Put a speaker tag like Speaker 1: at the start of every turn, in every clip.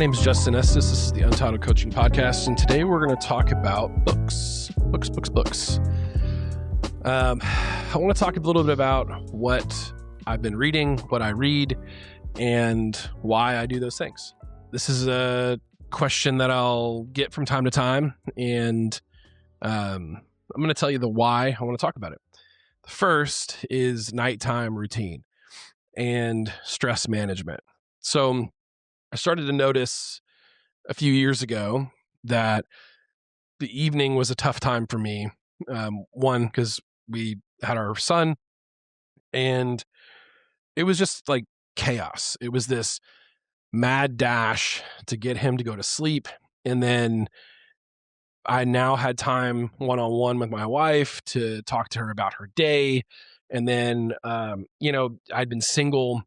Speaker 1: name is Justin Estes. This is the Untitled Coaching Podcast, and today we're going to talk about books. I want to talk a little bit about what I've been reading, what I read, and why I do those things. This is a question that I'll get from time to time, and I'm going to tell you the why I want to talk about it. The first is nighttime routine and stress management. So I started to notice a few years ago that the evening was a tough time for me. One, because we had our son, and it was just like chaos. It was this mad dash to get him to go to sleep. And then I now had time one-on-one with my wife to talk to her about her day. And then, I'd been single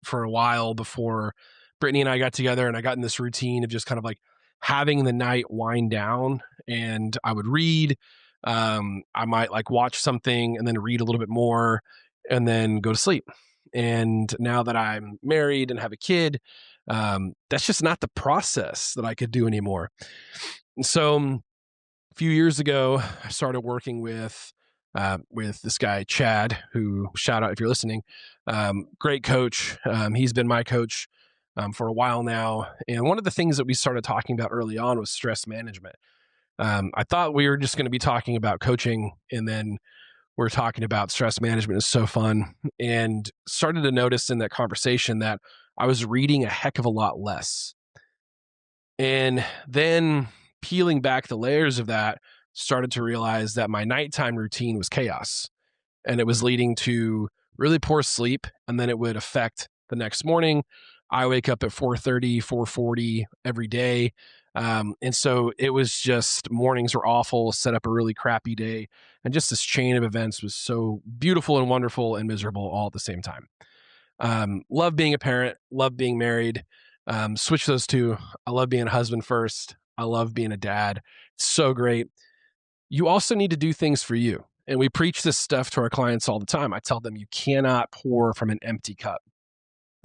Speaker 1: for a while before Brittany and I got together, and I got in this routine of just kind of like having the night wind down, and I would read. I might like watch something and then read a little bit more and then go to sleep. And now that I'm married and have a kid, that's just not the process that I could do anymore. And so a few years ago, I started working with this guy, Chad, who, shout out if you're listening, great coach. He's been my coach for a while now. And one of the things that we started talking about early on was stress management. I thought we were just going to be talking about coaching, and then we're talking about stress management. Is so fun, and started to notice in that conversation that I was reading a heck of a lot less. And then peeling back the layers of that, started to realize that my nighttime routine was chaos, and it was leading to really poor sleep. And then it would affect the next morning. I wake up at 4:30, 4:40 every day. And so it was just, mornings were awful, set up a really crappy day. And just this chain of events was so beautiful and wonderful and miserable all at the same time. Love being a parent, love being married, switch those two. I love being a husband first. I love being a dad. It's so great. You also need to do things for you. And we preach this stuff to our clients all the time. I tell them you cannot pour from an empty cup.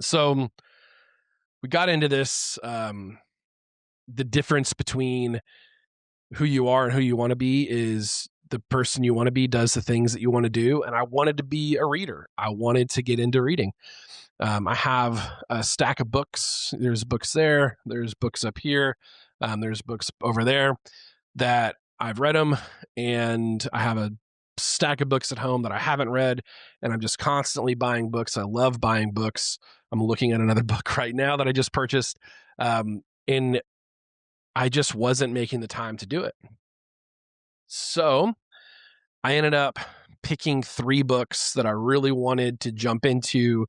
Speaker 1: So we got into this, the difference between who you are and who you want to be is the person you want to be does the things that you want to do. And I wanted to be a reader. I wanted to get into reading. I have a stack of books. There's books there. There's books up here. There's books over there that I've read them. And I have a stack of books at home that I haven't read. And I'm just constantly buying books. I love buying books. I'm looking at another book right now that I just purchased. And I just wasn't making the time to do it. So I ended up picking 3 books that I really wanted to jump into,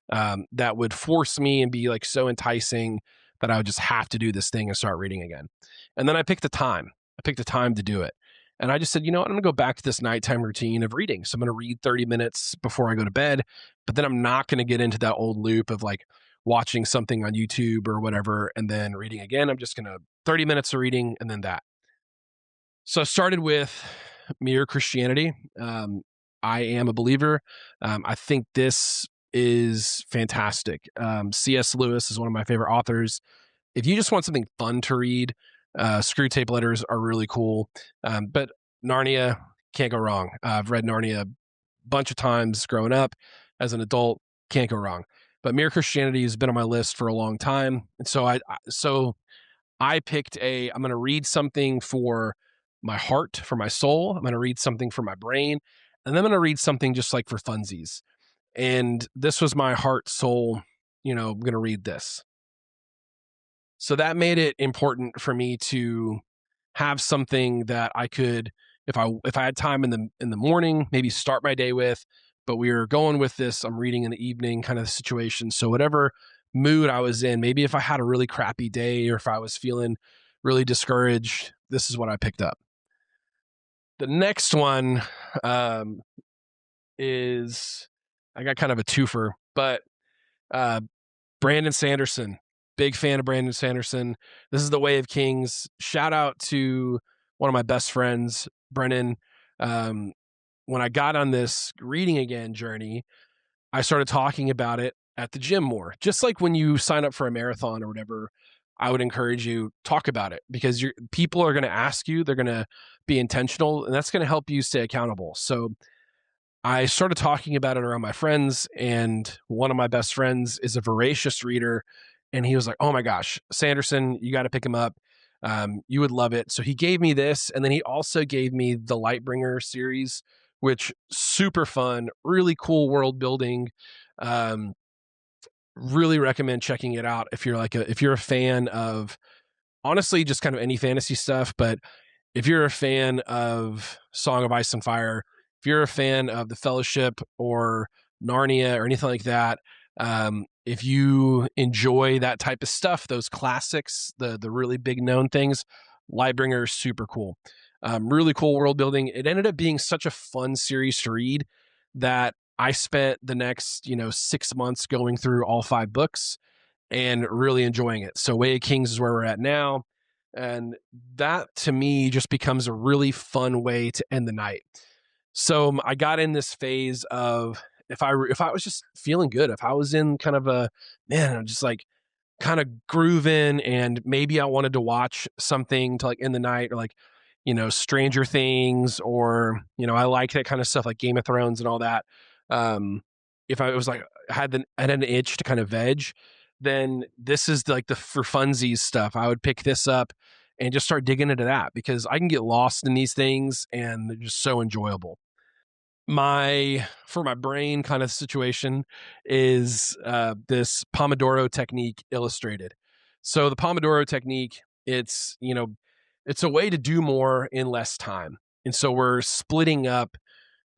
Speaker 1: that would force me and be like so enticing that I would just have to do this thing and start reading again. And then I picked a time. To do it. And I just said, you know what, I'm going to go back to this nighttime routine of reading. So I'm going to read 30 minutes before I go to bed, but then I'm not going to get into that old loop of like watching something on YouTube or whatever and then reading again. I'm just going to 30 minutes of reading and then that. So I started with Mere Christianity. I am a believer. I think this is fantastic. C.S. Lewis is one of my favorite authors. If you just want something fun to read, Screw Tape Letters are really cool. But Narnia, can't go wrong. I've read Narnia a bunch of times growing up. As an adult, can't go wrong. But Mere Christianity has been on my list for a long time. And so I picked I'm going to read something for my heart, for my soul. I'm going to read something for my brain. And then I'm going to read something just like for funsies. And this was my heart, soul, I'm going to read this. So that made it important for me to have something that I could, if I had time in the morning, maybe start my day with, but we were going with this, I'm reading in the evening kind of situation. So whatever mood I was in, maybe if I had a really crappy day or if I was feeling really discouraged, this is what I picked up. The next one is, I got kind of a twofer, but Brandon Sanderson. Big fan of Brandon Sanderson. This is The Way of Kings. Shout out to one of my best friends, Brennan. When I got on this reading again journey, I started talking about it at the gym more. Just like when you sign up for a marathon or whatever, I would encourage you, talk about it, because people are going to ask you, they're going to be intentional, and that's going to help you stay accountable. So I started talking about it around my friends, and one of my best friends is a voracious reader, and he was like, "Oh my gosh, Sanderson, you got to pick him up. You would love it." So he gave me this, and then he also gave me the Lightbringer series, which super fun, really cool world building. Um, really recommend checking it out if you're a fan of, honestly, just kind of any fantasy stuff, but if you're a fan of Song of Ice and Fire, if you're a fan of The Fellowship or Narnia or anything like that, if you enjoy that type of stuff, those classics, the really big known things, Lightbringer is super cool. Really cool world building. It ended up being such a fun series to read that I spent the next 6 months going through all 5 books and really enjoying it. So Way of Kings is where we're at now. And that to me just becomes a really fun way to end the night. So I got in this phase of, if I was just feeling good, if I was in kind of a, man, I'm just like kind of grooving, and maybe I wanted to watch something to like end the night, or like, Stranger Things, or, I like that kind of stuff like Game of Thrones and all that. If I was like, I had an itch to kind of veg, then this is like the for funsies stuff. I would pick this up and just start digging into that, because I can get lost in these things and they're just so enjoyable. For my brain kind of situation is this Pomodoro technique illustrated. So the Pomodoro technique, it's a way to do more in less time. And so we're splitting up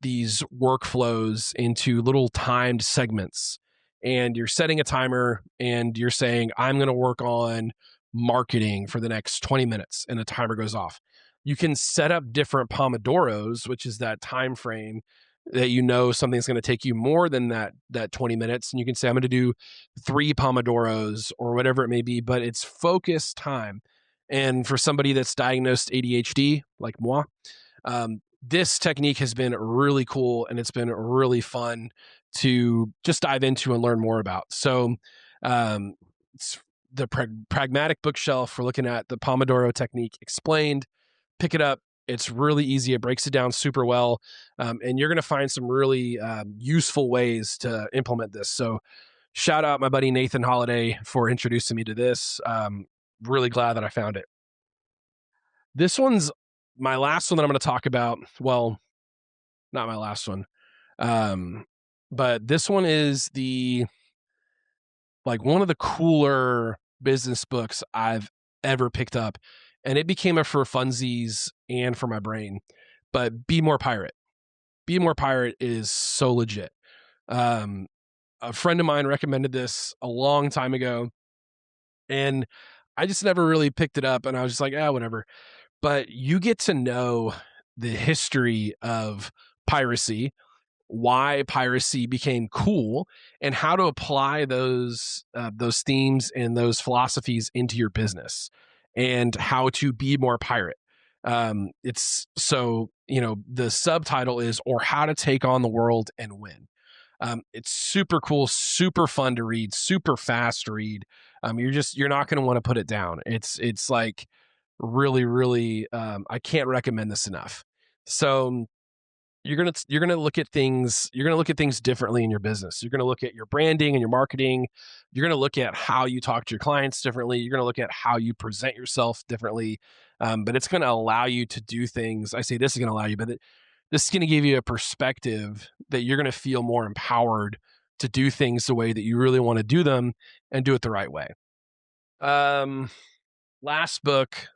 Speaker 1: these workflows into little timed segments, and you're setting a timer and you're saying, I'm going to work on marketing for the next 20 minutes, and the timer goes off. You can set up different pomodoros, which is that time frame that something's going to take you more than that 20 minutes, and you can say, I'm going to do 3 pomodoros or whatever it may be, but it's focused time. And for somebody that's diagnosed ADHD like moi, this technique has been really cool, and it's been really fun to just dive into and learn more about. So it's the pragmatic bookshelf. We're looking at the Pomodoro technique explained. Pick it up. It's really easy. It breaks it down super well. And you're going to find some really useful ways to implement this. So shout out my buddy Nathan Holiday for introducing me to this. Really glad that I found it. This one's my last one that I'm going to talk about. Well, not my last one. But this one is one of the cooler business books I've ever picked up. And it became a for funsies and for my brain. But Be More Pirate. Be More Pirate is so legit. A friend of mine recommended this a long time ago, and I just never really picked it up. And I was just like, whatever. But you get to know the history of piracy, why piracy became cool, and how to apply those themes and those philosophies into your business, and how to be more pirate. It's so, the subtitle is, or how to take on the world and win. It's super cool, super fun to read, super fast to read. You're not going to want to put it down. It's like really, really, I can't recommend this enough. So you're gonna look at things differently in your business. You're gonna look at your branding and your marketing. You're gonna look at how you talk to your clients differently. You're gonna look at how you present yourself differently. But it's gonna allow you to do things. I say this is gonna allow you, but this is gonna give you a perspective that you're gonna feel more empowered to do things the way that you really want to do them, and do it the right way. Last book,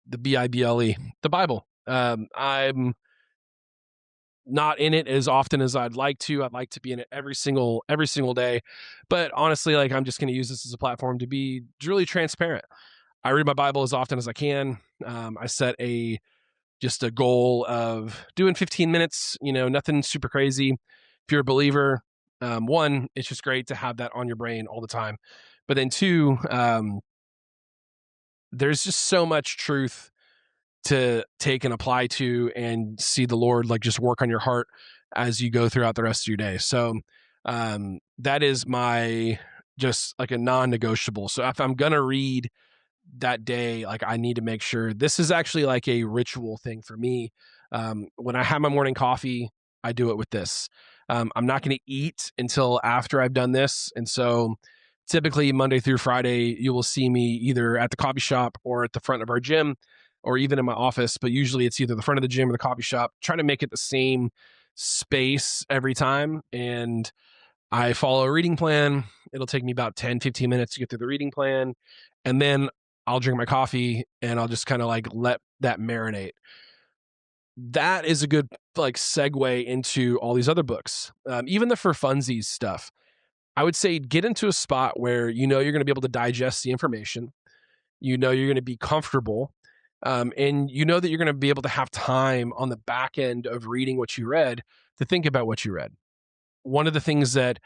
Speaker 1: the Bible, the Bible. I'm not in it as often as I'd like to. I'd like to be in it every single day. But honestly, I'm just going to use this as a platform to be really transparent. I read my Bible as often as I can. I set just a goal of doing 15 minutes, nothing super crazy. If you're a believer, one, it's just great to have that on your brain all the time. But then two, there's just so much truth to take and apply to, and see the Lord just work on your heart as you go throughout the rest of your day. So that is my just like a non-negotiable. So if I'm going to read that day, like I need to make sure this is actually like a ritual thing for me. When I have my morning coffee, I do it with this. I'm not going to eat until after I've done this. And so typically Monday through Friday, you will see me either at the coffee shop or at the front of our gym or even in my office, but usually it's either the front of the gym or the coffee shop, trying to make it the same space every time. And I follow a reading plan. It'll take me about 10, 15 minutes to get through the reading plan. And then I'll drink my coffee and I'll just kind of like let that marinate. That is a good like segue into all these other books. Even the for funsies stuff. I would say get into a spot where you know you're going to be able to digest the information. You know you're going to be comfortable. And you know that you're going to be able to have time on the back end of reading what you read to think about what you read. One of the things that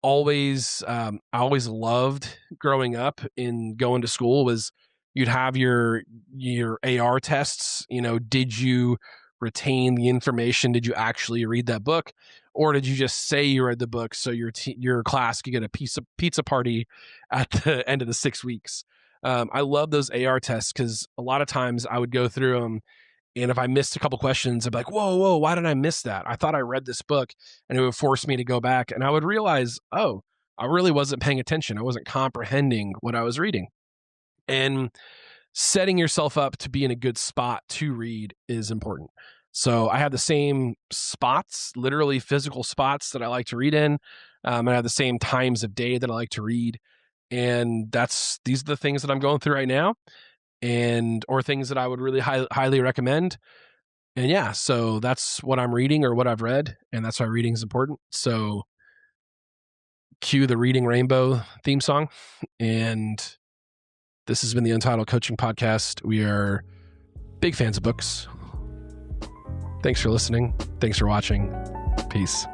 Speaker 1: I always loved growing up in going to school was you'd have your AR tests. You know, did you retain the information? Did you actually read that book, or did you just say you read the book so your class could get a pizza party at the end of the 6 weeks? I love those AR tests because a lot of times I would go through them, and if I missed a couple questions, I'd be like, whoa, why did I miss that? I thought I read this book, and it would force me to go back, and I would realize, oh, I really wasn't paying attention. I wasn't comprehending what I was reading. And setting yourself up to be in a good spot to read is important. So I have the same spots, literally physical spots that I like to read in. I have the same times of day that I like to read. And these are the things that I'm going through right now, or things that I would really highly recommend. And yeah, so that's what I'm reading or what I've read. And that's why reading is important. So cue the Reading Rainbow theme song. And this has been the Untitled Coaching Podcast. We are big fans of books. Thanks for listening. Thanks for watching. Peace.